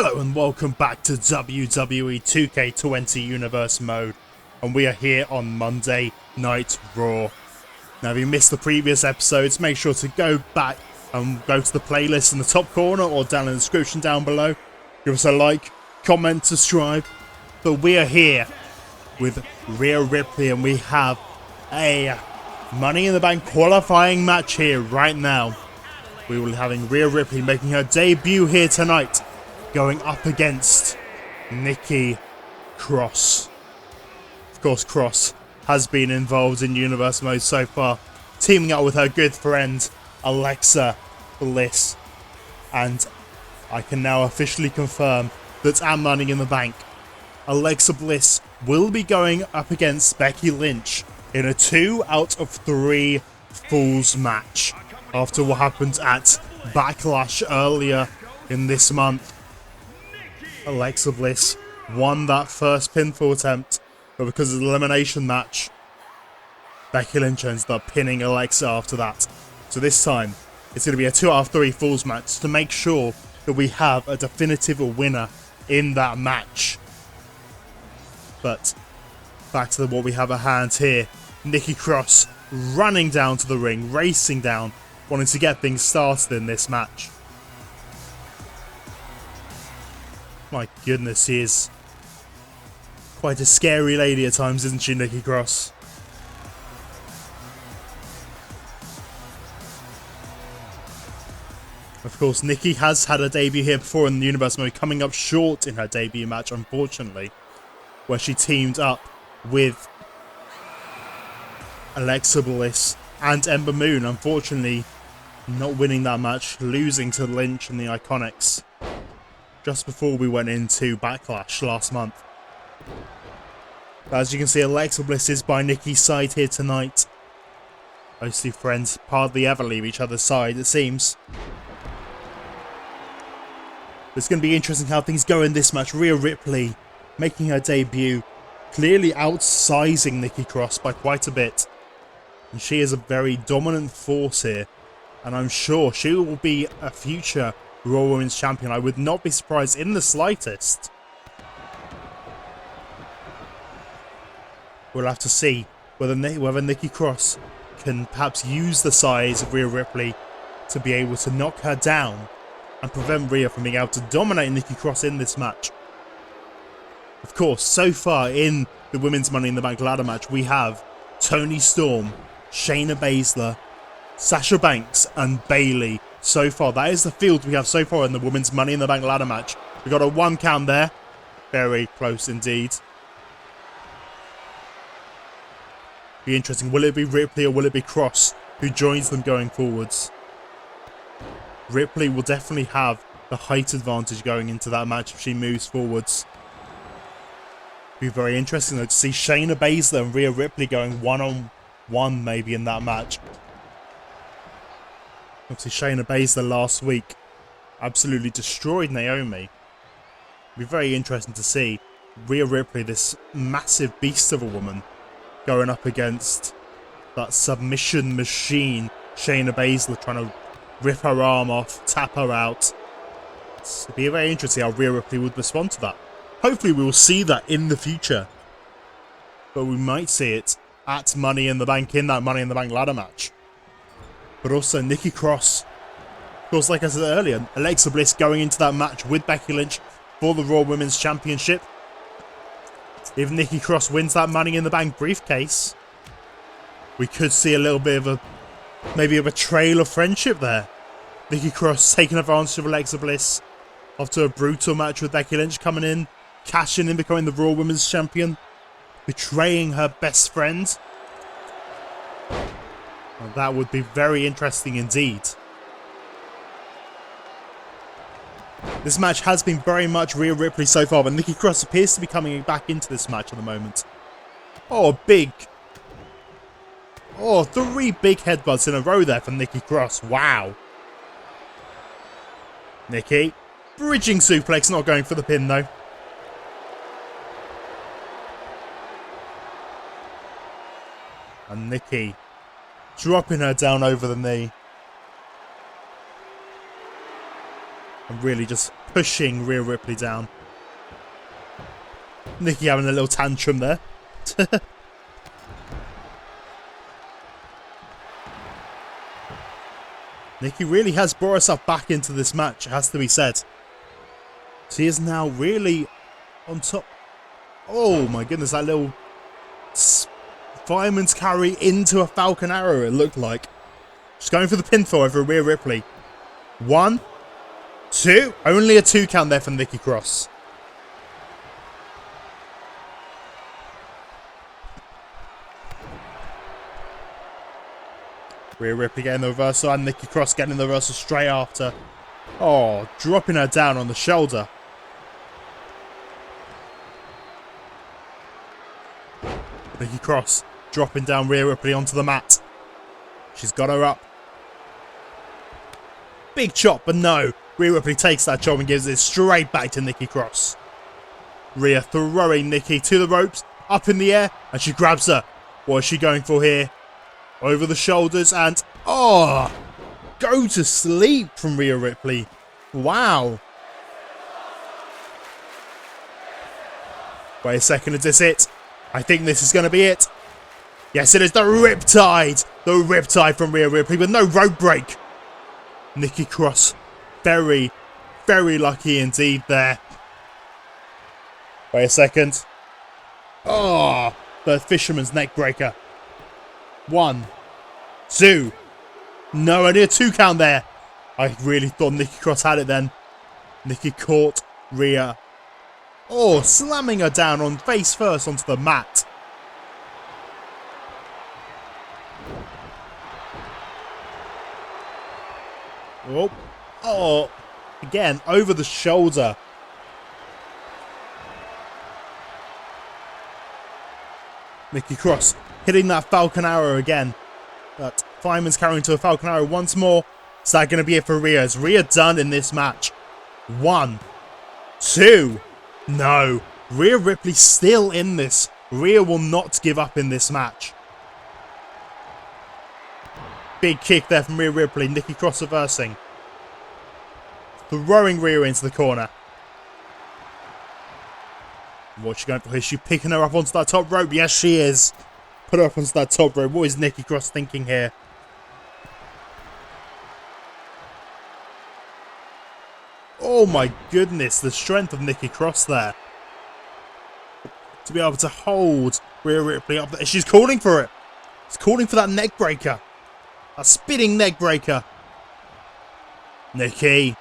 Hello and welcome back to WWE 2K20 Universe Mode, and we are here on Monday Night Raw. Now if you missed the previous episodes, make sure to go back and go to the playlist in the top corner or down in the description down below. Give us a like, comment, subscribe. But we are here with Rhea Ripley and we have a Money in the Bank qualifying match here right now. We will be having Rhea Ripley making her debut here tonight, going up against Nikki Cross. Of course, Cross has been involved in Universe Mode so far, teaming up with her good friend Alexa Bliss. And I can now officially confirm that at Money in the Bank, Alexa Bliss will be going up against Becky Lynch in a 2 out of 3 Falls match after what happened at Backlash earlier in this month. Alexa Bliss won that first pinfall attempt, but because of the elimination match, Becky Lynch ends up pinning Alexa after that. So this time, it's going to be a 2 out of 3 Falls match to make sure that we have a definitive winner in that match. But back to what we have at hand here. Nikki Cross running down to the ring, racing down, wanting to get things started in this match. My goodness, she is quite a scary lady at times, isn't she, Nikki Cross? Of course, Nikki has had a debut here before in the Universe Mode, coming up short in her debut match, unfortunately, where she teamed up with Alexa Bliss and Ember Moon, unfortunately not winning that match, losing to Lynch and the Iconics just before we went into Backlash last month. As you can see, Alexa Bliss is by Nikki's side here tonight. Those two friends hardly ever leave each other's side, it seems. It's going to be interesting how things go in this match. Rhea Ripley making her debut, clearly outsizing Nikki Cross by quite a bit. And she is a very dominant force here. And I'm sure she will be a future Raw Women's Champion. I would not be surprised in the slightest. We'll have to see whether Nikki Cross can perhaps use the size of Rhea Ripley to be able to knock her down and prevent Rhea from being able to dominate Nikki Cross in this match. Of course, so far in the Women's Money in the Bank ladder match, we have Toni Storm, Shayna Baszler, Sasha Banks and Bayley. So far, that is the field we have so far in the Women's Money in the Bank ladder match. We got a 1 count there. Very close indeed. Be interesting. Will it be Ripley or will it be Cross who joins them going forwards? Ripley will definitely have the height advantage going into that match if she moves forwards. Be very interesting though to see Shayna Baszler and Rhea Ripley going one-on-one maybe in that match. Obviously, Shayna Baszler last week absolutely destroyed Naomi. It'll be very interesting to see Rhea Ripley, this massive beast of a woman, going up against that submission machine, Shayna Baszler, trying to rip her arm off, tap her out. It'll be very interesting how Rhea Ripley would respond to that. Hopefully we will see that in the future. But we might see it at Money in the Bank, in that Money in the Bank ladder match. But also Nikki Cross. Of course, like I said earlier, Alexa Bliss going into that match with Becky Lynch for the Raw Women's Championship. If Nikki Cross wins that Money in the Bank briefcase, we could see a little bit of a, maybe a betrayal of friendship there. Nikki Cross taking advantage of Alexa Bliss after a brutal match with Becky Lynch, coming in, cashing in, becoming the Raw Women's Champion, betraying her best friend. Well, that would be very interesting indeed. This match has been very much Rhea Ripley so far, but Nikki Cross appears to be coming back into this match at the moment. Oh, big. Oh, 3 big headbutts in a row there for Nikki Cross. Wow. Nikki. Bridging suplex, not going for the pin though. And Nikki dropping her down over the knee. And really just pushing Rhea Ripley down. Nikki having a little tantrum there. Nikki really has brought herself back into this match, it has to be said. She is now really on top. Oh my goodness, that little fireman's carry into a Falcon Arrow, it looked like. She's going for the pinfall over Rhea Ripley. 1, 2. Only a 2 count there from Nikki Cross. Rhea Ripley getting the reversal and Nikki Cross getting the reversal straight after. Oh, dropping her down on the shoulder. Nikki Cross dropping down Rhea Ripley onto the mat. She's got her up. Big chop, but no. Rhea Ripley takes that chop and gives it straight back to Nikki Cross. Rhea throwing Nikki to the ropes, up in the air, and she grabs her. What is she going for here? Over the shoulders and... oh! Go to sleep from Rhea Ripley. Wow. Wait a second, is this it? I think this is going to be it. Yes, it is the Riptide. The Riptide from Rhea Ripley with no rope break. Nikki Cross, very, very lucky indeed there. Wait a second. Oh, the fisherman's neck breaker. 1, 2. No, only a 2 count there. I really thought Nikki Cross had it then. Nikki caught Rhea. Oh, slamming her down on face first onto the mat. Oh, oh, again, over the shoulder. Nikki Cross hitting that Falcon Arrow again. But Fireman's carrying to a Falcon Arrow once more. Is that going to be it for Rhea? Is Rhea done in this match? 1, 2. No. Rhea Ripley still in this. Rhea will not give up in this match. Big kick there from Rhea Ripley. Nikki Cross reversing. Throwing Rhea into the corner. What's she going for? Is she picking her up onto that top rope? Yes, she is. Put her up onto that top rope. What is Nikki Cross thinking here? Oh my goodness, the strength of Nikki Cross there. To be able to hold Rhea Ripley up there. She's calling for it. She's calling for that neck breaker. A spinning neck breaker. Nikki.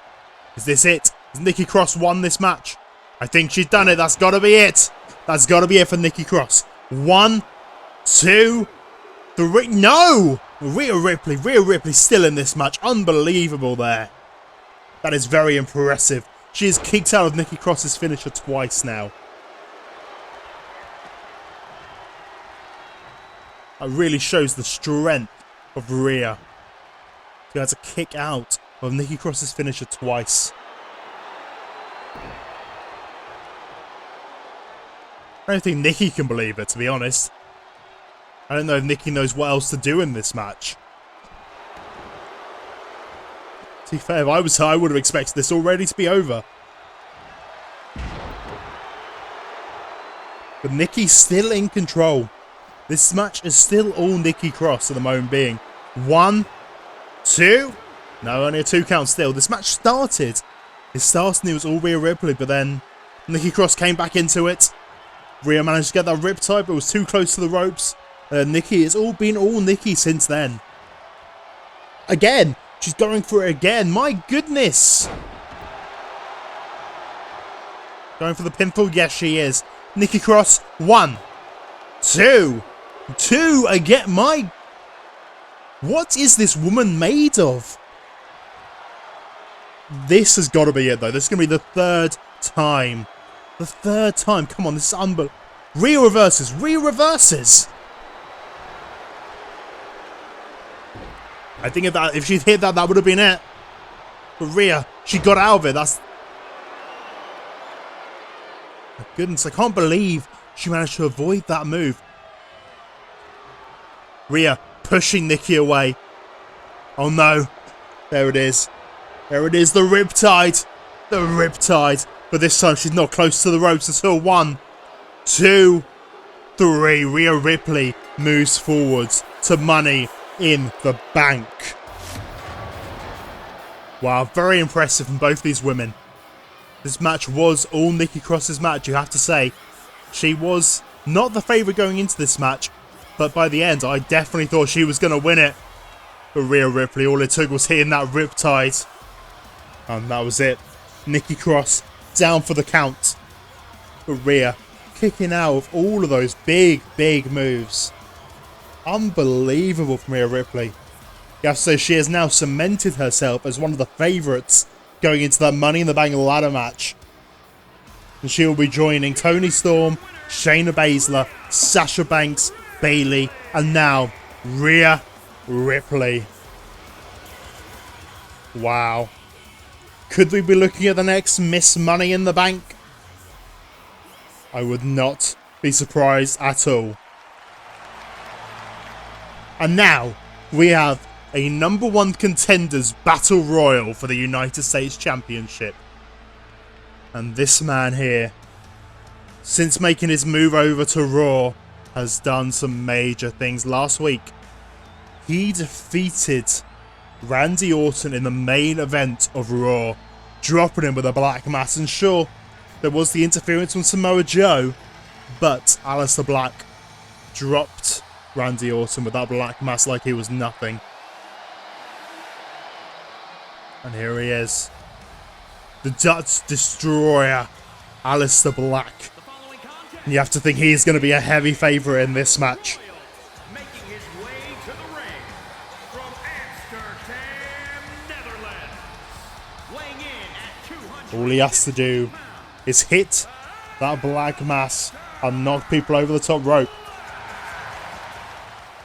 Is this it? Has Nikki Cross won this match? I think she's done it. That's got to be it. That's got to be it for Nikki Cross. 1, 2, 3. No! Rhea Ripley still in this match. Unbelievable there. That is very impressive. She is kicked out of Nikki Cross's finisher twice now. That really shows the strength of Rhea. She had to kick out of Nikki Cross's finisher twice. I don't think Nikki can believe it, to be honest. I don't know if Nikki knows what else to do in this match. To be fair, if I was her, I would have expected this already to be over. But Nikki's still in control. This match is still all Nikki Cross at the moment being. 1, 2. No, only a 2 count still. This match started. It started and it was all Rhea Ripley, but then Nikki Cross came back into it. Rhea managed to get that riptide, but was too close to the ropes. Nikki, it's all been all Nikki since then. Again, she's going for it again. My goodness. Going for the pinfall? Yes, she is. Nikki Cross, 1, 2. 2 again. My... what is this woman made of? This has got to be it, though. This is going to be the 3rd time. The 3rd time. Come on, this is unbelievable. Rhea reverses. Rhea reverses. I think if she'd hit that, that would have been it. But Rhea, she got out of it. That's... my goodness, I can't believe she managed to avoid that move. Rhea pushing Nikki away. Oh no. There it is. There it is, the Riptide. The riptide. But this time she's not close to the ropes at all. 1, 2, 3. Rhea Ripley moves forwards to Money in the Bank. Wow, very impressive from both these women. This match was all Nikki Cross's match, you have to say. She was not the favourite going into this match, but by the end, I definitely thought she was going to win it. But Rhea Ripley, all it took was hitting that riptide. And that was it. Nikki Cross down for the count. But Rhea kicking out of all of those big, big moves. Unbelievable from Rhea Ripley. You have to say she has now cemented herself as one of the favourites going into that Money in the Bank ladder match. And she will be joining Toni Storm, Shayna Baszler, Sasha Banks, Bayley, and now Rhea Ripley. Wow. Could we be looking at the next Miss Money in the Bank? I would not be surprised at all. And now we have a #1 Contenders Battle Royal for the United States Championship. And this man here, since making his move over to Raw, has done some major things. Last week, he defeated Randy Orton in the main event of Raw, dropping him with a black mass. And sure, there was the interference from Samoa Joe, but Aleister Black dropped Randy Orton with that black mass like he was nothing. And here he is. The Dutch Destroyer, Aleister Black. And you have to think he's going to be a heavy favourite in this match. Making his way to the ring from Amsterdam, Netherlands. Weighing in at 200. All he has to do is hit that black mass and knock people over the top rope.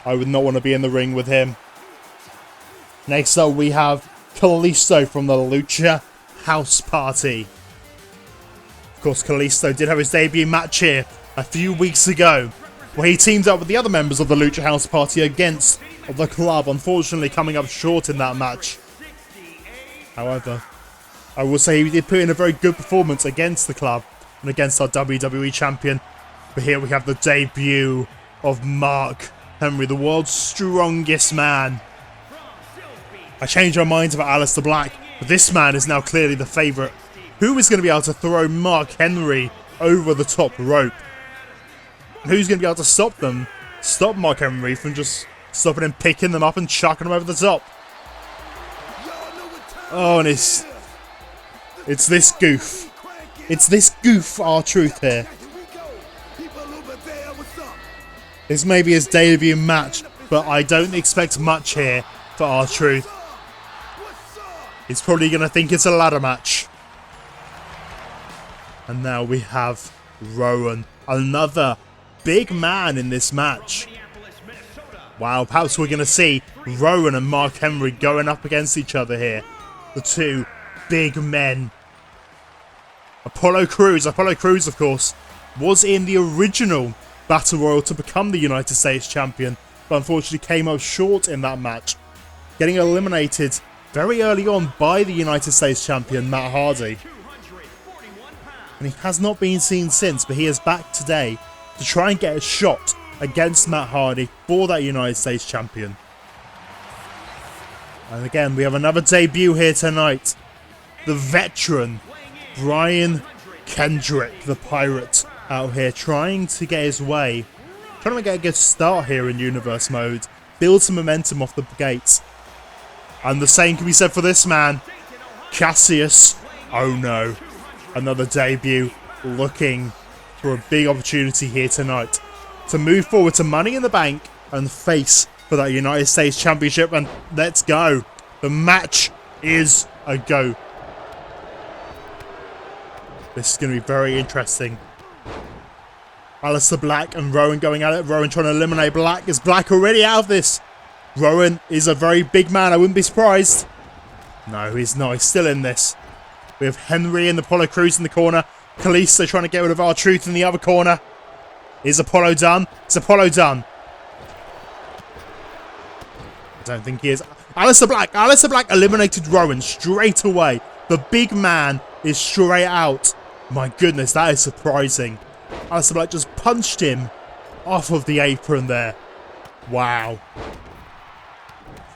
I would not want to be in the ring with him. Next up we have Kalisto from the Lucha House Party. Of course, Kalisto did have his debut match here a few weeks ago, where he teamed up with the other members of the Lucha House Party against the club, unfortunately coming up short in that match. However, I will say he did put in a very good performance against the club and against our WWE champion. But here we have the debut of Mark Henry, the world's strongest man. I changed my mind about Aleister Black, but this man is now clearly the favourite. Who is going to be able to throw Mark Henry over the top rope? Who's going to be able to stop them? Stop Mark Henry from just stopping him, picking them up and chucking them over the top. Oh, and it's this goof. It's this goof, R-Truth here. This may be his debut match, but I don't expect much here for R-Truth. He's probably going to think it's a ladder match. And now we have Rowan, another big man in this match. Wow, perhaps we're going to see Rowan and Mark Henry going up against each other here. The two big men. Apollo Crews, of course, was in the original Battle Royal to become the United States Champion, but unfortunately came up short in that match, getting eliminated very early on by the United States Champion, Matt Hardy. And he has not been seen since, but he is back today to try and get a shot against Matt Hardy for that United States Champion. And again, we have another debut here tonight. The veteran, Brian Kendrick, the Pirate, out here trying to get his way. Trying to get a good start here in Universe Mode. Build some momentum off the gates. And the same can be said for this man, Cassius. Oh no. Another debut, looking for a big opportunity here tonight to move forward to Money in the Bank and face for that United States Championship. And let's go. The match is a go. This is going to be very interesting. Aleister Black and Rowan going at it. Rowan trying to eliminate Black. Is Black already out of this? Rowan is a very big man. I wouldn't be surprised. No, he's not. He's still in this. We have Henry and Apollo Crews in the corner. Kalisto trying to get rid of R-Truth in the other corner. Is Apollo done? Is Apollo done? I don't think he is. Aleister Black eliminated Rowan straight away. The big man is straight out. My goodness, that is surprising. Aleister Black just punched him off of the apron there. Wow.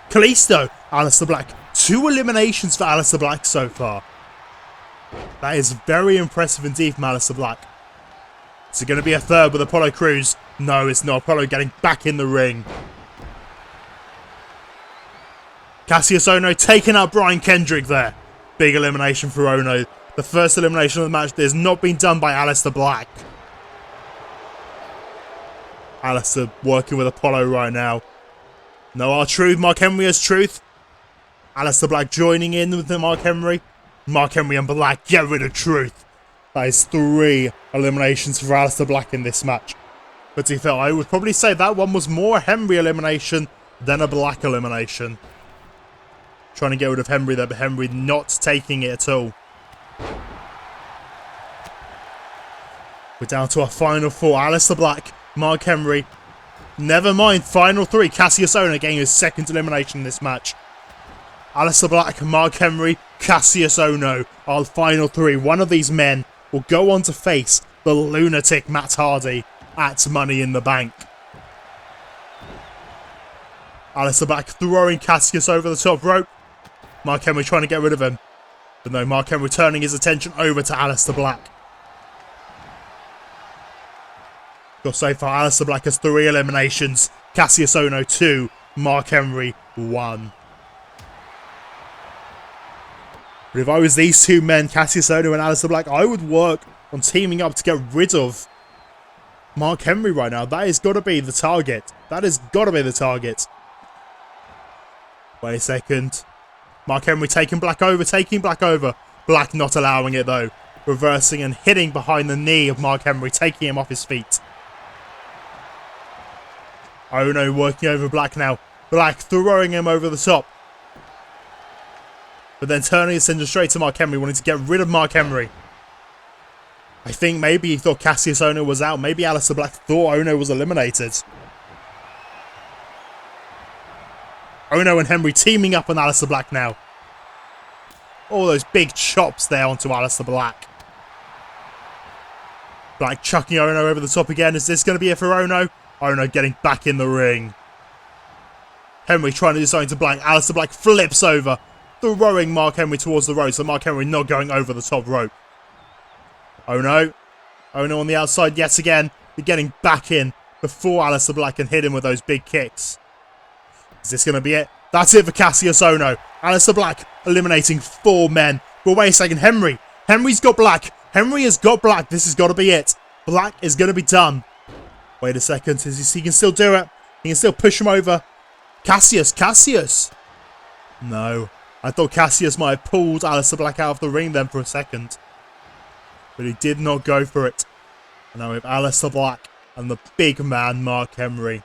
Kalisto, Aleister Black. 2 eliminations for Aleister Black so far. That is very impressive indeed from Aleister Black. Is it going to be a third with Apollo Crews? No, it's not. Apollo getting back in the ring. Cassius Ohno taking out Brian Kendrick there. Big elimination for Ohno. The first elimination of the match that has not been done by Aleister Black. Aleister working with Apollo right now. No R-Truth. Mark Henry has Truth. Aleister Black joining in with the Mark Henry. Mark Henry and Black get rid of Truth. That is 3 eliminations for Aleister Black in this match. But to be fair, I would probably say that one was more a Henry elimination than a Black elimination. Trying to get rid of Henry there, but Henry not taking it at all. We're down to our final 4. Aleister Black, Mark Henry. Never mind, final 3. Cassius Ohno getting his 2nd elimination in this match. Aleister Black, Mark Henry, Cassius Ohno. Our final 3. One of these men will go on to face the lunatic Matt Hardy at Money in the Bank. Aleister Black throwing Cassius over the top rope. Mark Henry trying to get rid of him. But no, Mark Henry turning his attention over to Aleister Black. Got so far, Aleister Black has 3 eliminations. Cassius Ohno 2. Mark Henry 1. But if I was these 2 men, Cassius Ohno and Aleister Black, I would work on teaming up to get rid of Mark Henry right now. That has got to be the target. That has got to be the target. Wait a second. Mark Henry taking Black over, Black not allowing it though. Reversing and hitting behind the knee of Mark Henry, taking him off his feet. Ohno working over Black now. Black throwing him over the top. But then turning his attention straight to Mark Henry, wanting to get rid of Mark Henry. I think maybe he thought Cassius Ohno was out. Maybe Aleister Black thought Ohno was eliminated. Ohno and Henry teaming up on Aleister Black now. All those big chops there onto Aleister Black. Black chucking Ohno over the top again. Is this going to be it for Ohno? Ohno getting back in the ring. Henry trying to do something to Black. Aleister Black flips over, throwing Mark Henry towards the rope. So Mark Henry not going over the top rope. Ohno on the outside yet again. They're getting back in before Aleister Black can hit him with those big kicks. Is this going to be it? That's it for Cassius Ohno. Aleister Black eliminating 4 men. But wait a second, Henry's got Black. Henry has got Black. This has got to be it. Black is going to be done. Wait a second. He can still do it. He can still push him over. Cassius. No. I thought Cassius might have pulled Aleister Black out of the ring then for a second. But he did not go for it. And now we have Aleister Black and the big man, Mark Henry.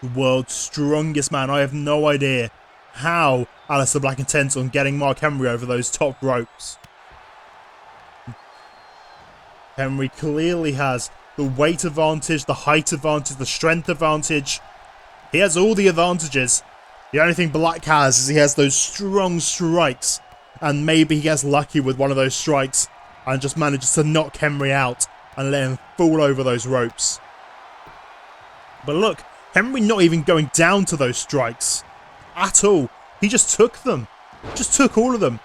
The world's strongest man. I have no idea how Aleister Black intends on getting Mark Henry over those top ropes. Henry clearly has the weight advantage, the height advantage, the strength advantage. He has all the advantages. The only thing Black has is he has those strong strikes. And maybe he gets lucky with one of those strikes and just manages to knock Henry out and let him fall over those ropes. But look, Henry not even going down to those strikes at all. He just took them. Just took all of them.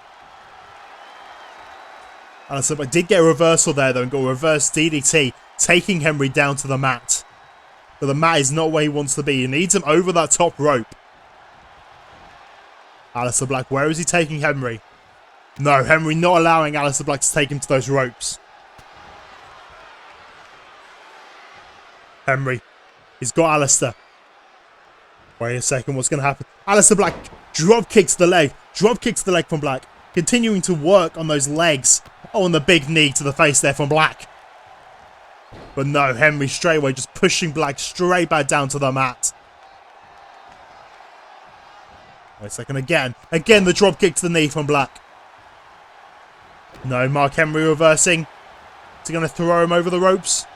And so I did get a reversal there though and got a reverse DDT, taking Henry down to the mat. But the mat is not where he wants to be. He needs him over that top rope. Aleister Black, where is he taking Henry? No, Henry not allowing Aleister Black to take him to those ropes. Henry. He's got Aleister. Wait a second, what's going to happen? Aleister Black drop kicks the leg. Drop kicks the leg from Black. Continuing to work on those legs. Oh, and the big knee to the face there from Black. But no, Henry straight away just pushing Black straight back down to the mat. Wait a second, again. Again, the drop kick to the knee from Black. No, Mark Henry reversing. Is he going to throw him over the ropes?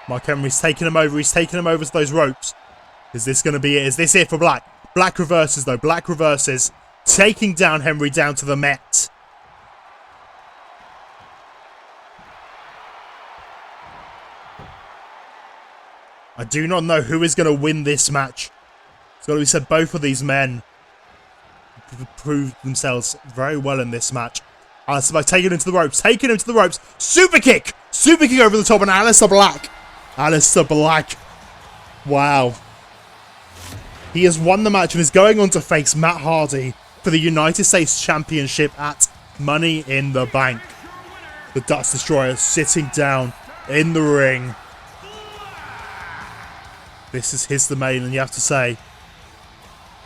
Mark Henry's taking him over. He's taking him over to those ropes. Is this going to be it? Is this it for Black? Black reverses, though. Black reverses. Taking down Henry down to the mat. I do not know who is going to win this match. It's got to be said, both of these men proved themselves very well in this match. Aleister Black taking him to the ropes. Taking him to the ropes. Super kick. Super kick over the top. And Aleister Black. Aleister Black. Wow. He has won the match and is going on to face Matt Hardy for the United States Championship at Money in the Bank. The Dutch Destroyer sitting down in the ring. This is his domain, and you have to say,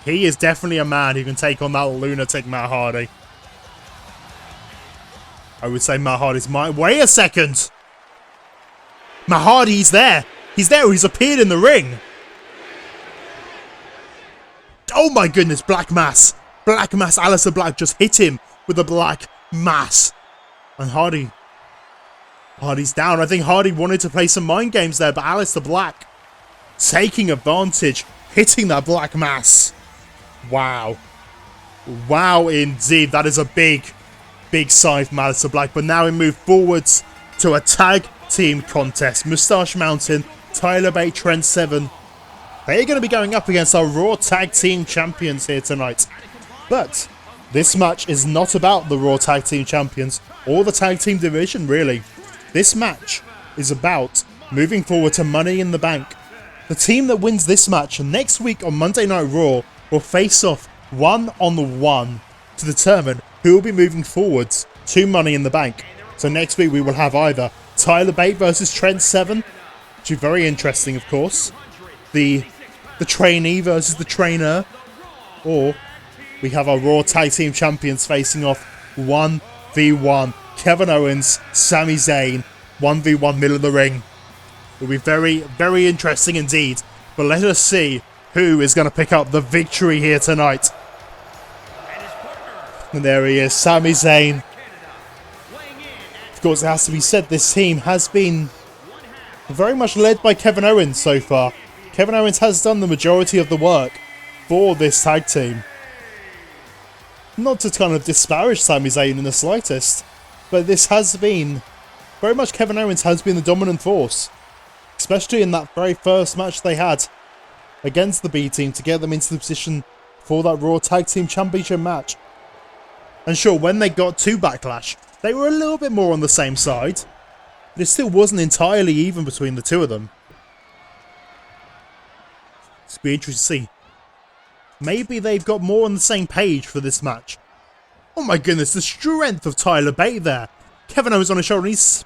he is definitely a man who can take on that lunatic Matt Hardy. I would say Matt Hardy's mine. Wait a second! Matt Hardy, he's there! He's there, he's appeared in the ring! Oh my goodness, Black Mass! Black Mass, Aleister Black just hit him with a Black Mass. And Hardy's down. I think Hardy wanted to play some mind games there, but Aleister Black taking advantage, hitting that Black Mass. Wow. Wow, indeed. That is a big sign from Aleister Black. But now we move forwards to a tag team contest. Mustache Mountain, Tyler Bate, Trent Seven. They're going to be going up against our Raw Tag Team Champions here tonight. But this match is not about the Raw Tag Team Champions or the Tag Team Division, really. This match is about moving forward to Money in the Bank. The team that wins this match next week on Monday Night Raw will face off 1-on-1 to determine who will be moving forwards to Money in the Bank. So next week we will have either Tyler Bate versus Trent Seven, which is very interesting, of course. The trainee versus the trainer, or we have our Raw Tag Team Champions facing off 1v1. Kevin Owens, Sami Zayn, 1v1 middle of the ring. It will be very, very interesting indeed. But let us see who is going to pick up the victory here tonight. And there he is, Sami Zayn. Of course, it has to be said, this team has been very much led by Kevin Owens so far. Kevin Owens has done the majority of the work for this tag team. Not to kind of disparage Sami Zayn in the slightest, but this has been very much Kevin Owens has been the dominant force. Especially in that very first match they had against the B team to get them into the position for that Raw Tag Team Championship match. And sure, when they got to Backlash, they were a little bit more on the same side, but it still wasn't entirely even between the two of them. It's be interesting to see. Maybe they've got more on the same page for this match. Oh my goodness, the strength of Tyler Bate there. Kevin Owens on his shoulder, he's...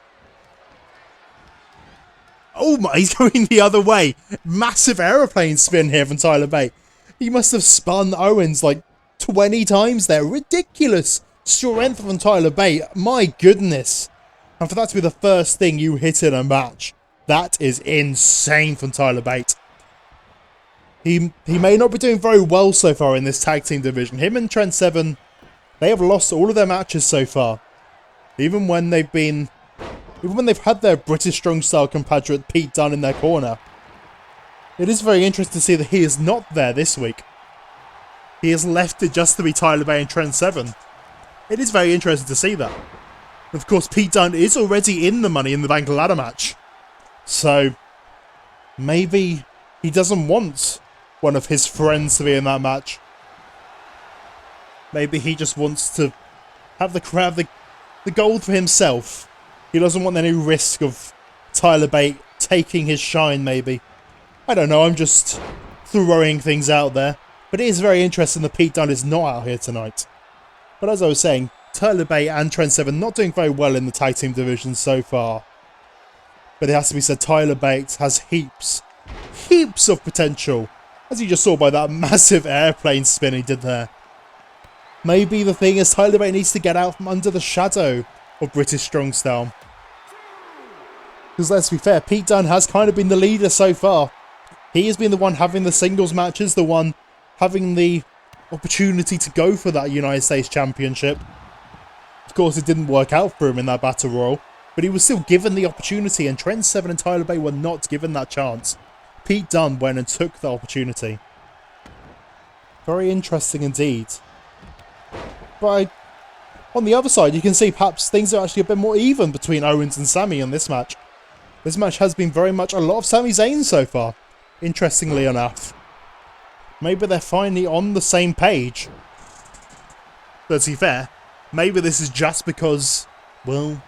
Oh my, he's going the other way. Massive aeroplane spin here from Tyler Bate. He must have spun Owens like 20 times there. Ridiculous strength from Tyler Bate. My goodness. And for that to be the first thing you hit in a match, that is insane from Tyler Bate. He may not be doing very well so far in this tag team division. Him and Trent Seven, they have lost all of their matches so far. Even when they've had their British Strong Style compatriot Pete Dunne in their corner. It is very interesting to see that he is not there this week. He has left it just to be Tyler Bate and Trent Seven. It is very interesting to see that. Of course, Pete Dunne is already in the Money in the Bank ladder match. So, maybe he doesn't want one of his friends to be in that match. Maybe he just wants to have the gold for himself. He doesn't want any risk of Tyler Bate taking his shine, maybe. I don't know, I'm just throwing things out there. But it is very interesting that Pete Dunne is not out here tonight. But as I was saying, Tyler Bate and Trent Seven not doing very well in the tag team division so far. But it has to be said, Tyler Bate has heaps of potential. As you just saw by that massive airplane spin he did there. Maybe the thing is Tyler Bate needs to get out from under the shadow of British Strong Style. Because let's be fair, Pete Dunne has kind of been the leader so far. He has been the one having the singles matches, the one having the opportunity to go for that United States Championship. Of course, it didn't work out for him in that Battle Royal, but he was still given the opportunity, and Trent Seven and Tyler Bate were not given that chance. Pete Dunne went and took the opportunity. Very interesting indeed. But on the other side, you can see perhaps things are actually a bit more even between Owens and Sami in this match. This match has been very much a lot of Sami Zayn so far, interestingly enough. Maybe they're finally on the same page. But to be fair, maybe this is just because, well,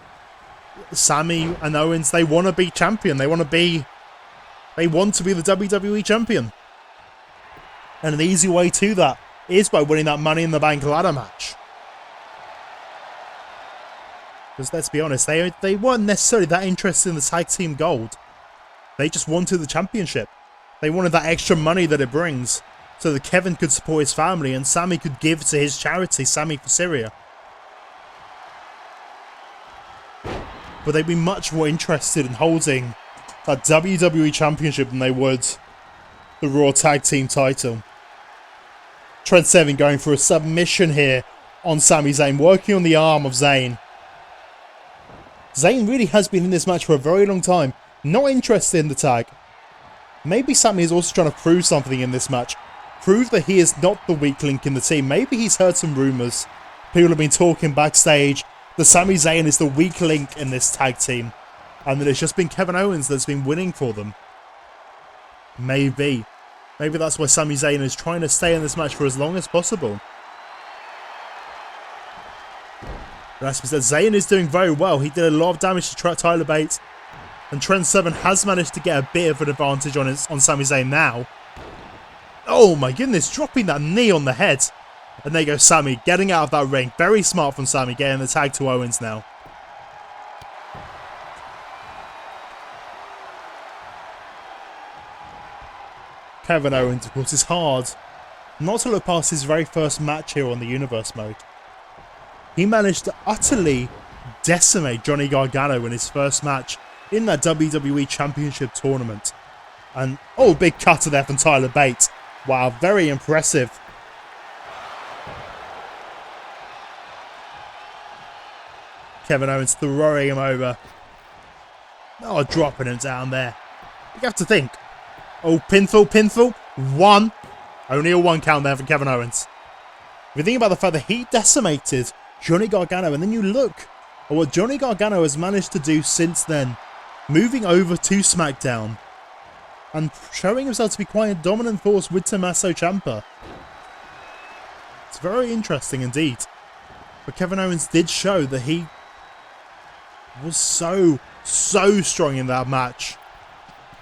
Sami and Owens, they want to be champion. They want to be the WWE champion. And an easy way to that is by winning that Money in the Bank ladder match. Because let's be honest, they weren't necessarily that interested in the tag team gold. They just wanted the championship. They wanted that extra money that it brings, so that Kevin could support his family and Sami could give to his charity, Sami for Syria. But they'd be much more interested in holding that WWE Championship than they would the Raw Tag Team title. Trent Seven going for a submission here on Sami Zayn, working on the arm of Zayn. Zayn really has been in this match for a very long time, not interested in the tag. Maybe Sami is also trying to prove something in this match. Prove that he is not the weak link in the team. Maybe he's heard some rumours. People have been talking backstage that Sami Zayn is the weak link in this tag team. And that it's just been Kevin Owens that's been winning for them. Maybe. Maybe that's why Sami Zayn is trying to stay in this match for as long as possible. But as we said, Zayn is doing very well. He did a lot of damage to Tyler Bate. And Trent Seven has managed to get a bit of an advantage on Sami Zayn now. Oh my goodness, dropping that knee on the head. And there goes Sami, getting out of that ring. Very smart from Sami, getting the tag to Owens now. Kevin Owens, of course, is hard not to look past his very first match here on the Universe mode. He managed to utterly decimate Johnny Gargano in his first match in that WWE Championship tournament. And, oh, big cutter there from Tyler Bate. Wow, very impressive. Kevin Owens throwing him over. Oh, dropping him down there. You have to think. Oh, pinfall. One. Only a one count there for Kevin Owens. If you think about the fact that he decimated Johnny Gargano, and then you look at what Johnny Gargano has managed to do since then, moving over to SmackDown and showing himself to be quite a dominant force with Tommaso Ciampa. It's very interesting indeed. But Kevin Owens did show that he was so strong in that match.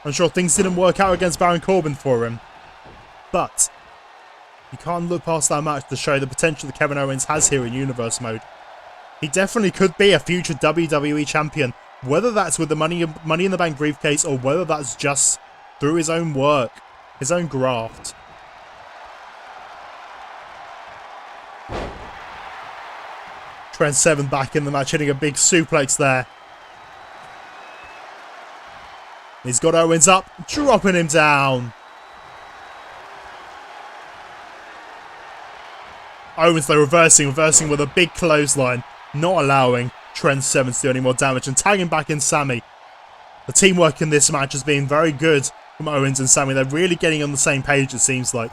I'm sure things didn't work out against Baron Corbin for him, but you can't look past that match to show the potential that Kevin Owens has here in Universe mode. He definitely could be a future WWE champion, whether that's with the Money in the Bank briefcase or whether that's just through his own work, his own graft. Trent Seven back in the match, hitting a big suplex there. He's got Owens up, dropping him down. Owens though reversing with a big clothesline, not allowing Trent Seven to do any more damage and tagging back in Sami. The teamwork in this match has been very good from Owens and Sami. They're really getting on the same page, it seems like.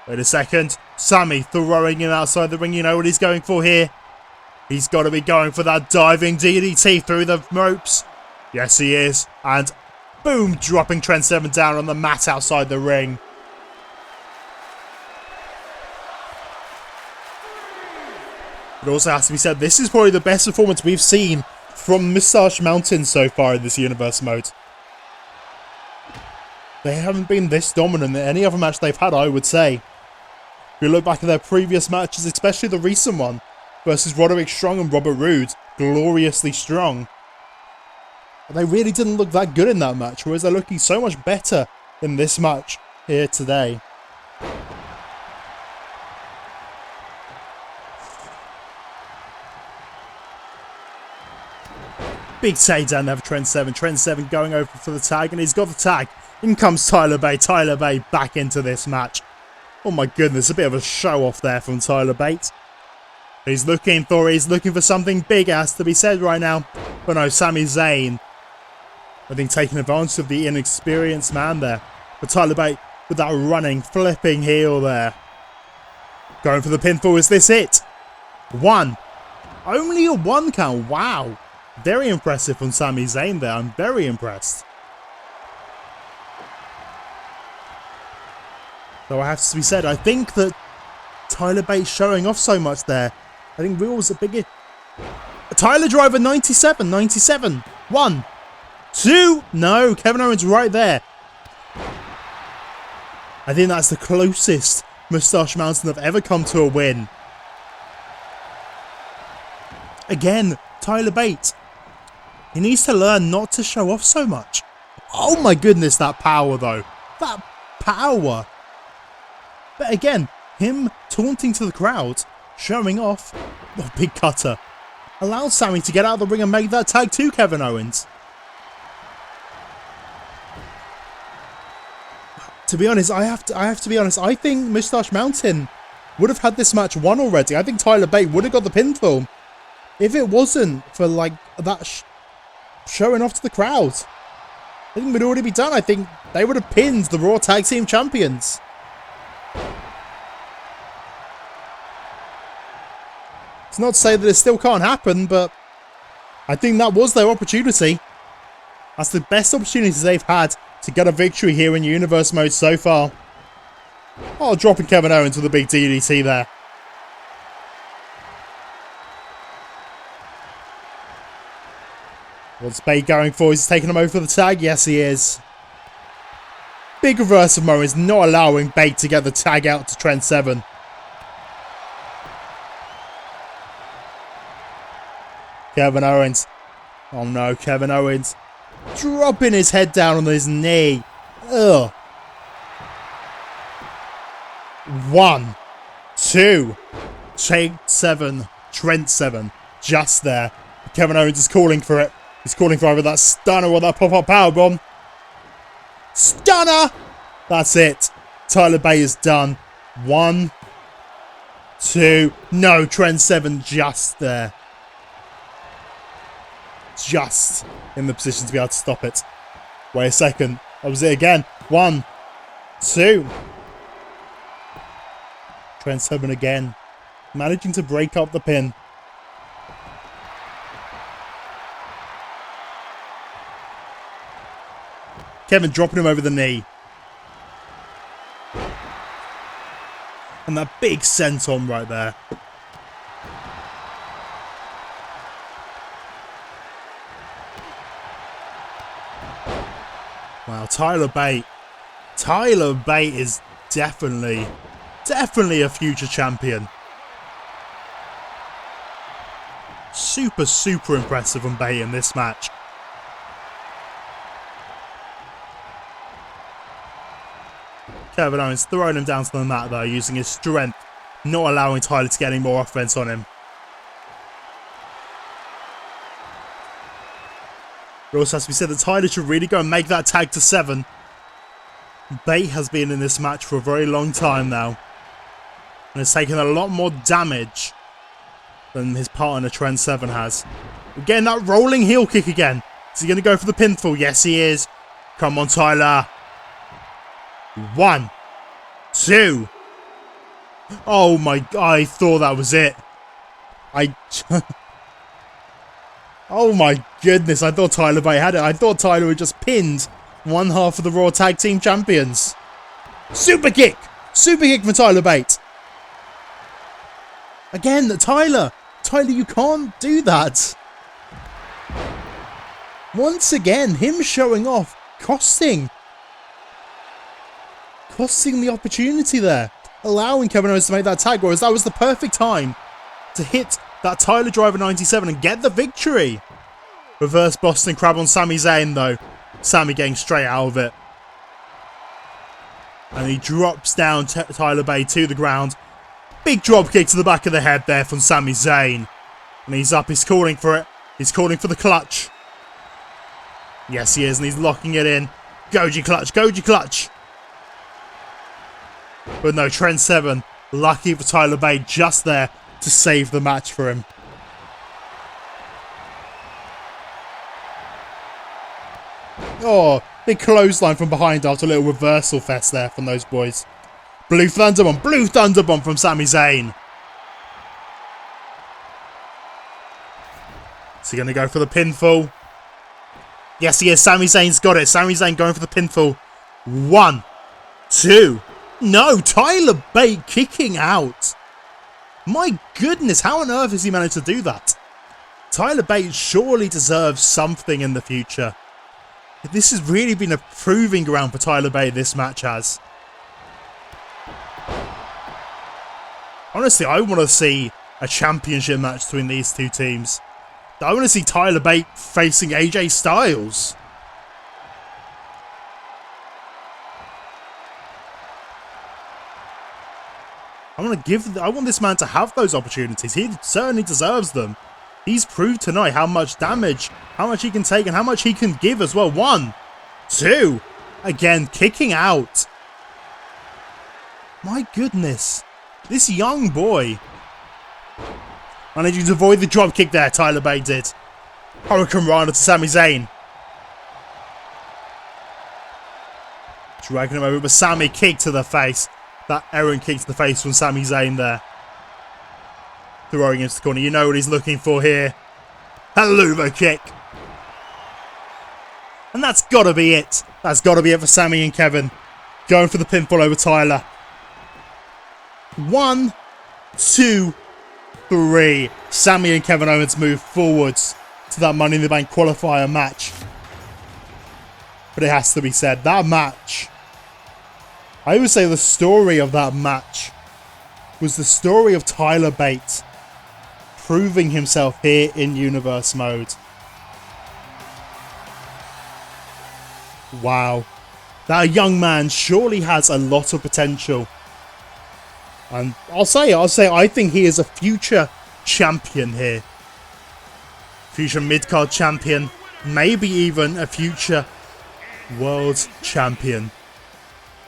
Wait a second. Sami throwing him outside the ring. You know what he's going for here. He's got to be going for that diving DDT through the ropes. Yes, he is. And boom, dropping Trent Seven down on the mat outside the ring. It also has to be said, this is probably the best performance we've seen from Mustache Mountain so far in this Universe mode. They haven't been this dominant in any other match they've had, I would say. If you look back at their previous matches, especially the recent one versus Roderick Strong and Robert Roode, gloriously strong. But they really didn't look that good in that match, whereas they're looking so much better in this match here today. Big takedown there for Trent Seven. Trent Seven going over for the tag, and he's got the tag. In comes Tyler Bate. Tyler Bate back into this match. Oh my goodness, a bit of a show off there from Tyler Bate. He's looking for something big, has to be said right now. But no, Sami Zayn, I think, taking advantage of the inexperienced man there. But Tyler Bate with that running, flipping heel there. Going for the pinfall. Is this it? One. Only a 1 count. Wow. Very impressive from Sami Zayn there. I'm very impressed. Though I have to be said, I think that Tyler Bate's showing off so much there. I think Rhea was a bigger... Tyler Driver 97. 97. 1. 2. No, Kevin Owens right there. I think that's the closest Mustache Mountain have ever come to a win. Again, Tyler Bate. He needs to learn not to show off so much. Oh my goodness, that power though. That power. But again, him taunting to the crowd, showing off. Oh, big cutter. Allows Sami to get out of the ring and make that tag to Kevin Owens. To be honest, I have to be honest. I think Mustache Mountain would have had this match won already. I think Tyler Bate would have got the pinfall if it wasn't for like that showing off to the crowd. I think it would already be done. I think they would have pinned the Raw Tag Team Champions. It's not to say that it still can't happen, but I think that was their opportunity. That's the best opportunities they've had to get a victory here in Universe Mode so far. Oh, dropping Kevin Owens with a big DDT there. What's Bate going for? He's taking him over for the tag. Yes, he is. Big reverse of Owens, not allowing Bate to get the tag out to Trent Seven. Kevin Owens. Oh no, Kevin Owens. Dropping his head down on his knee. Ugh. 1, 2. Trent Seven. Just there. Kevin Owens is calling for it. He's calling for either that stunner or that pop-up powerbomb. Stunner! That's it. Tyler Bate is done. 1, 2. No, Trent Seven just there. Just in the position to be able to stop it. Wait a second. That was it again. 1, 2. Trent Seven again. Managing to break up the pin. Kevin dropping him over the knee. And that big senton right there. Wow, Tyler Bate. Tyler Bate is definitely a future champion. Super impressive from Bate in this match. Kevin Owens throwing him down to the mat though, using his strength, not allowing Tyler to get any more offense on him. It also has to be said that Tyler should really go and make that tag to 7. Bate has been in this match for a very long time now. And has taken a lot more damage than his partner Trent Seven has. We're getting that rolling heel kick again. Is he going to go for the pinfall? Yes, he is. Come on, Tyler. 1, 2. Oh my God, I thought that was it. Oh my goodness, I thought Tyler Bate had it. I thought Tyler had just pinned one half of the Raw Tag Team Champions. Super kick! Super kick from Tyler Bate. Again, Tyler, you can't do that. Once again, him showing off, costing the opportunity there. Allowing Kevin Owens to make that tag, whereas that was the perfect time to hit that Tyler Driver 97 and get the victory. Reverse Boston Crab on Sami Zayn though. Sami getting straight out of it. And he drops down Tyler Bate to the ground. Big drop kick to the back of the head there from Sami Zayn. And he's up, he's calling for it. He's calling for the clutch. Yes, he is, and he's locking it in. Goji clutch, Goji clutch. But no, Trent Seven, lucky for Tyler Bate, just there to save the match for him. Oh, Big clothesline from behind after a little reversal fest there from those boys. Blue Thunderbomb from Sami Zayn. Is he going to go for the pinfall? Yes, he is. Sami Zayn's got it. Sami Zayn going for the pinfall. 1, 2. No, Tyler Bate kicking out. My goodness, how on earth has he managed to do that? Tyler Bate surely deserves something in the future. This has really been a proving ground for Tyler Bate, this match has. Honestly, I want to see a championship match between these two teams. I want to see Tyler Bate facing AJ Styles. I want this man to have those opportunities. He certainly deserves them. He's proved tonight how much damage, how much he can take, and how much he can give as well. 1, 2. Again, kicking out. My goodness. This young boy. I need you to avoid the drop kick there, Tyler Bate did. Hurricane Rana to Sami Zayn. Dragging him over, but Sami kick to the face. That errant kick to the face from Sami Zayn there. Throwing into the corner. You know what he's looking for here. Haluva kick. And that's got to be it. That's got to be it for Sami and Kevin. Going for the pinfall over Tyler. 1, 2, 3. Sami and Kevin Owens move forwards to that Money in the Bank qualifier match. But it has to be said, that match, I would say the story of that match was the story of Tyler Bate proving himself here in Universe Mode. Wow. That young man surely has a lot of potential. And I'll say, I think he is a future champion here. Future mid-card champion. Maybe even a future world champion.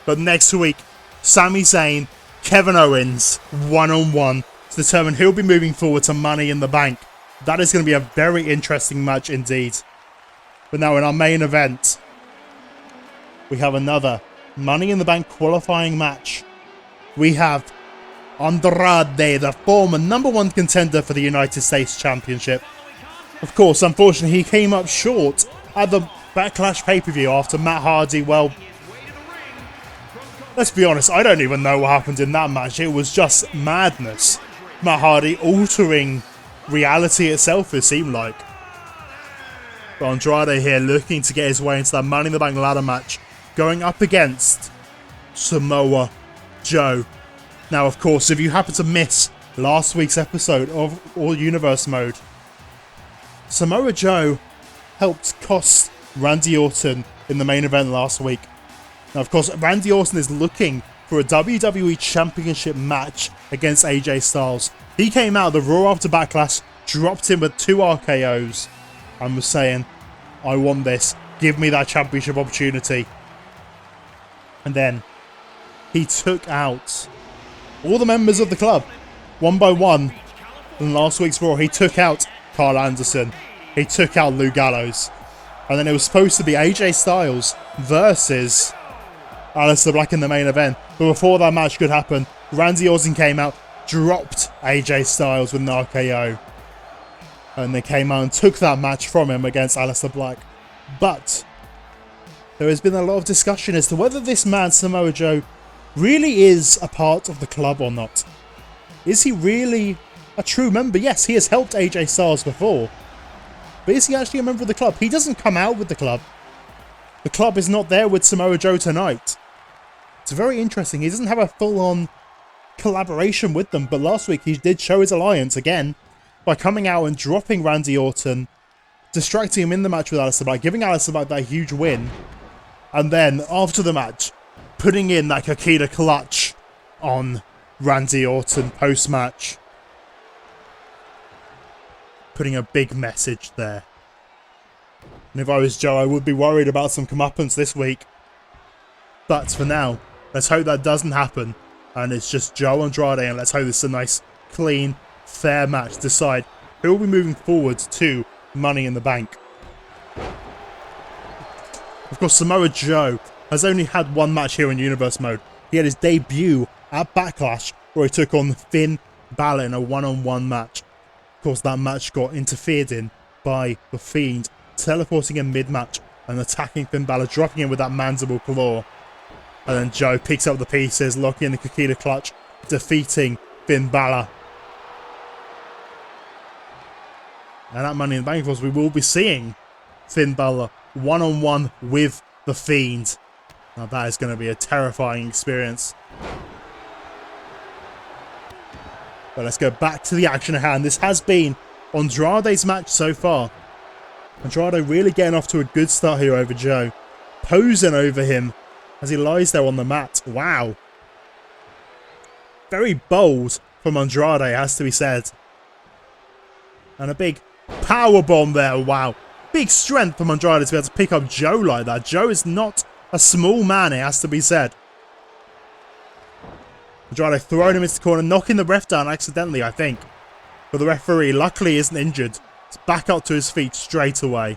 But next week, Sami Zayn, Kevin Owens, one-on-one to determine who'll be moving forward to Money in the Bank. That is going to be a very interesting match indeed. But now in our main event, we have another Money in the Bank qualifying match. We have Andrade, the former #1 contender for the United States Championship. Of course, unfortunately, he came up short at the Backlash pay-per-view after Matt Hardy, well, let's be honest, I don't even know what happened in that match. It was just madness. Matt Hardy altering reality itself, it seemed like. But Andrade here looking to get his way into that Money in the Bank ladder match, going up against Samoa Joe. Now, of course, if you happen to miss last week's episode of All Universe Mode, Samoa Joe helped cost Randy Orton in the main event last week. Now, of course, Randy Orton is looking for a WWE Championship match against AJ Styles. He came out of the Raw after Backlash, dropped him with 2 RKOs, and was saying, I want this. Give me that championship opportunity. And then he took out all the members of the club, one by one. In last week's Raw, he took out Carl Anderson. He took out Lou Gallows. And then it was supposed to be AJ Styles versus Aleister Black in the main event. But before that match could happen, Randy Orton came out, dropped AJ Styles with an RKO. And they came out and took that match from him against Aleister Black. But there has been a lot of discussion as to whether this man, Samoa Joe, really is a part of the club or not. Is he really a true member? Yes, he has helped AJ Styles before. But is he actually a member of the club? He doesn't come out with the club. The club is not there with Samoa Joe tonight. It's very interesting. He doesn't have a full-on collaboration with them. But last week he did show his alliance again by coming out and dropping Randy Orton, distracting him in the match with Aleister Black, giving Aleister Black that huge win. And then after the match, putting in that Kakita clutch on Randy Orton post-match. Putting a big message there. And if I was Joe, I would be worried about some comeuppance this week. But for now, let's hope that doesn't happen. And it's just Joe Andrade, and let's hope this is a nice, clean, fair match to decide who will be moving forward to Money in the Bank. Of course, Samoa Joe has only had one match here in Universe Mode. He had his debut at Backlash, where he took on Finn Balor in a one-on-one match. Of course, that match got interfered in by The Fiend, teleporting in mid-match and attacking Finn Balor, dropping him with that mandible claw. And then Joe picks up the pieces, locking in the Kikita clutch, defeating Finn Balor. And at Money in the Bank, of course, we will be seeing Finn Balor one-on-one with The Fiend. Now that is going to be a terrifying experience. But let's go back to the action at hand. This has been Andrade's match so far. Andrade really getting off to a good start here over Joe. Posing over him as he lies there on the mat. Wow. Very bold from Andrade, has to be said. And a big power bomb there. Wow. Big strength from Andrade to be able to pick up Joe like that. Joe is not a small man, it has to be said. Andrade throwing him into the corner, knocking the ref down accidentally, I think. But the referee, luckily, isn't injured. He's back up to his feet straight away.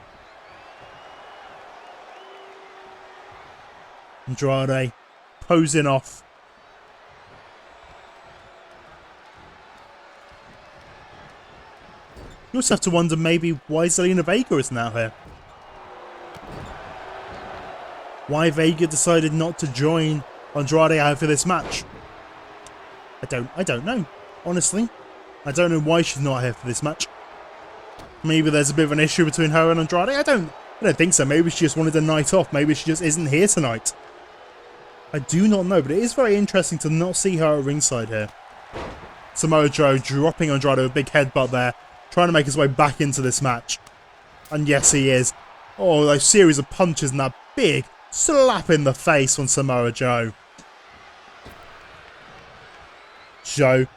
Andrade posing off. You also have to wonder maybe why Zelina Vega isn't out here. Why Vega decided not to join Andrade out for this match. I don't know, honestly. I don't know why she's not here for this match. Maybe there's a bit of an issue between her and Andrade. I don't think so. Maybe she just wanted a night off. Maybe she just isn't here tonight. I do not know, but it is very interesting to not see her at ringside here. Samoa Joe dropping Andrade with a big headbutt there, trying to make his way back into this match. And yes, he is. Oh, a series of punches and that big slap in the face on Samoa Joe. Joe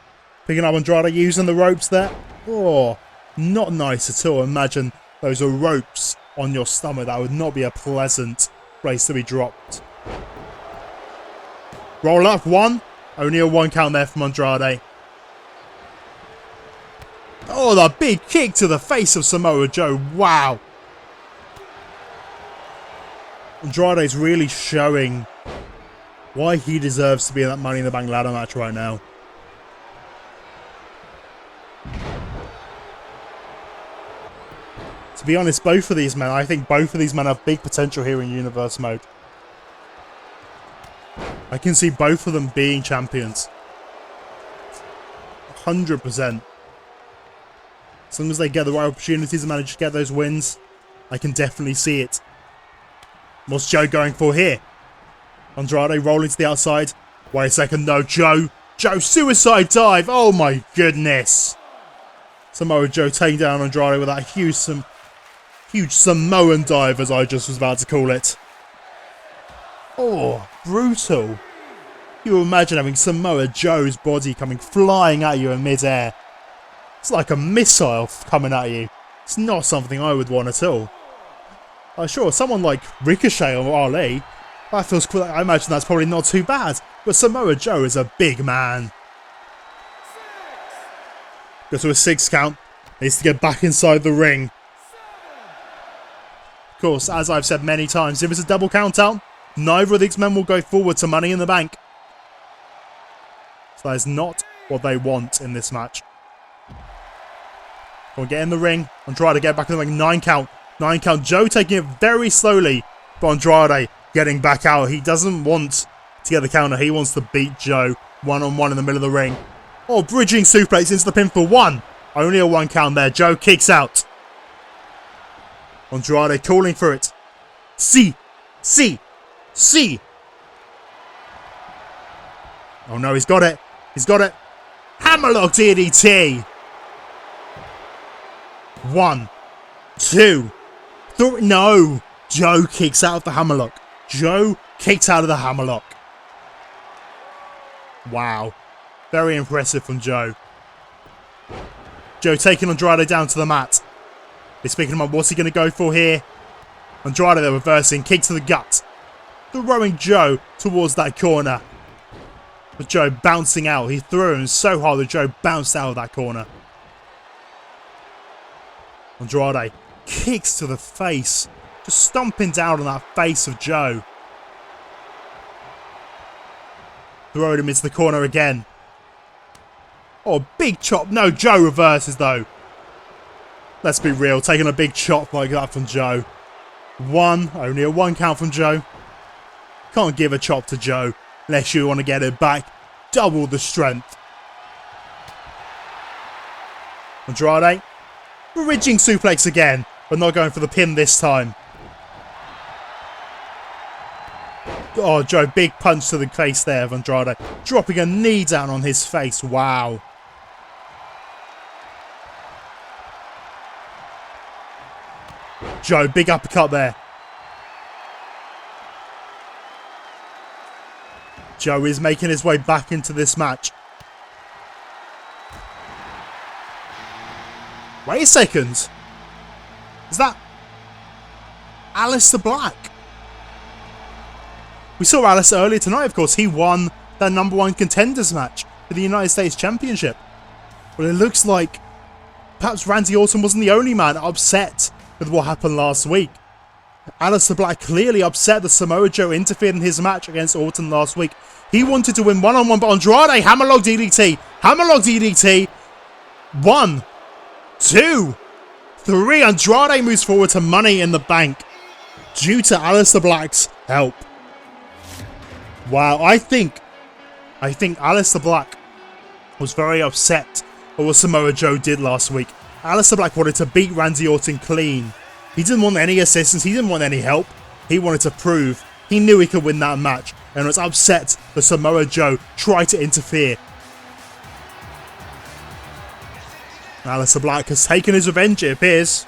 picking up Andrade, using the ropes there. Oh, not nice at all. Imagine those are ropes on your stomach. That would not be a pleasant place to be dropped. Roll up, one. Only a 1 count there from Andrade. Oh, the big kick to the face of Samoa Joe. Wow. Andrade's really showing why he deserves to be in that Money in the Bank ladder match right now. To be honest, both of these men, I think both of these men have big potential here in Universe Mode. I can see both of them being champions. 100%. As long as they get the right opportunities and manage to get those wins, I can definitely see it. What's Joe going for here? Andrade rolling to the outside. Wait a second, no, Joe. Joe, suicide dive. Oh my goodness. Samoa Joe taking down Andrade with that huge Samoan dive, as I just was about to call it. Oh, brutal. You imagine having Samoa Joe's body coming flying at you in midair. It's like a missile coming at you. It's not something I would want at all. Sure, someone like Ricochet or Ali, that feels cool. I imagine that's probably not too bad. But Samoa Joe is a big man. Go to a 6 count. Needs to get back inside the ring. Of course, as I've said many times, if it's a double count out, neither of these men will go forward to Money in the Bank. So that is not what they want in this match. We'll get in the ring and try to get back in the ring. 9 count. 9 count. Joe taking it very slowly. But Andrade getting back out. He doesn't want to get the counter. He wants to beat Joe one-on-one in the middle of the ring. Oh, bridging suplex into the pin for 1. Only a 1 count there. Joe kicks out. Andrade calling for it. C. Oh no, he's got it. He's got it. Hammerlock DDT. 1, 2, 3. No. Joe kicks out of the hammerlock. Joe kicks out of the hammerlock. Wow. Very impressive from Joe. Joe taking Andrade down to the mat. He's picking him up. What's he going to go for here? Andrade there reversing. Kick to the gut. Throwing Joe towards that corner. But Joe bouncing out. He threw him so hard that Joe bounced out of that corner. Andrade kicks to the face. Just stomping down on that face of Joe. Throwing him into the corner again. Oh, big chop. No, Joe reverses though. Let's be real. Taking a big chop like that from Joe. Only a 1 count from Joe. Can't give a chop to Joe unless you want to get it back. Double the strength. Andrade. Bridging suplex again, but not going for the pin this time. Oh, Joe, big punch to the face there of Andrade. Dropping a knee down on his face. Wow. Joe, big uppercut there. Joe is making his way back into this match. Wait a second. Is that Aleister Black? We saw Aleister earlier tonight, of course. He won that #1 contenders match for the United States Championship. Well, it looks like perhaps Randy Orton wasn't the only man upset with what happened last week. Aleister Black clearly upset that Samoa Joe interfered in his match against Orton last week. He wanted to win one-on-one, but Andrade, hammerlock DDT. Hammerlock DDT. 1, 2, 3. Andrade moves forward to Money in the Bank due to Aleister Black's help. Wow, I think Aleister Black was very upset at what Samoa Joe did last week. Aleister Black wanted to beat Randy Orton clean. He didn't want any assistance, he didn't want any help. He wanted to prove he knew he could win that match and was upset that Samoa Joe tried to interfere. Aleister Black has taken his revenge, it appears,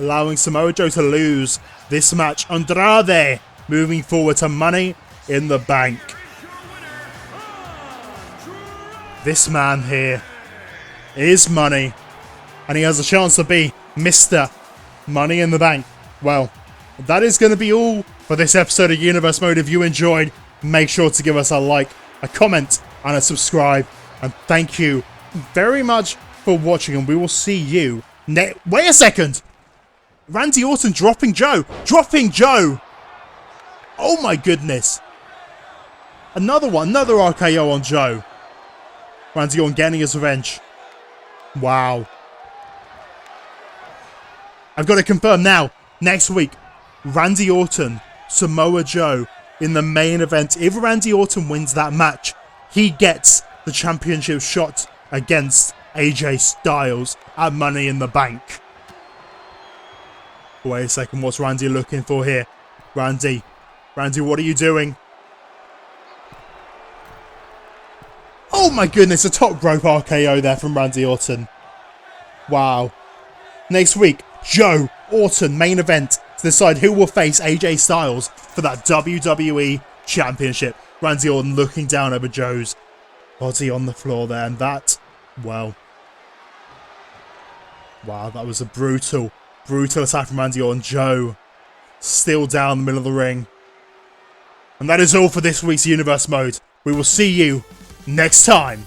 allowing Samoa Joe to lose this match. Andrade moving forward to Money in the Bank. This man here is Money, and he has a chance to be Mr. Money in the Bank. Well, that is going to be all for this episode of Universe Mode. If you enjoyed, make sure to give us a like, a comment, and a subscribe. And thank you very much for watching, and we will see you next. Wait a second! Randy Orton dropping Joe! Dropping Joe! Oh my goodness! Another one, another RKO on Joe. Randy Orton getting his revenge. Wow. I've got to confirm now, next week, Randy Orton, Samoa Joe in the main event. If Randy Orton wins that match, he gets the championship shot against AJ Styles at Money in the Bank. Wait a second, what's Randy looking for here? Randy, what are you doing? Oh my goodness, a top rope RKO there from Randy Orton. Wow. Next week, Joe Orton main event to decide who will face AJ Styles for that WWE Championship. Randy Orton looking down over Joe's body on the floor there, and that, well, wow, that was a brutal attack from Randy Orton. Joe still down the middle of the ring. And that is all for this week's Universe Mode. We will see you next time.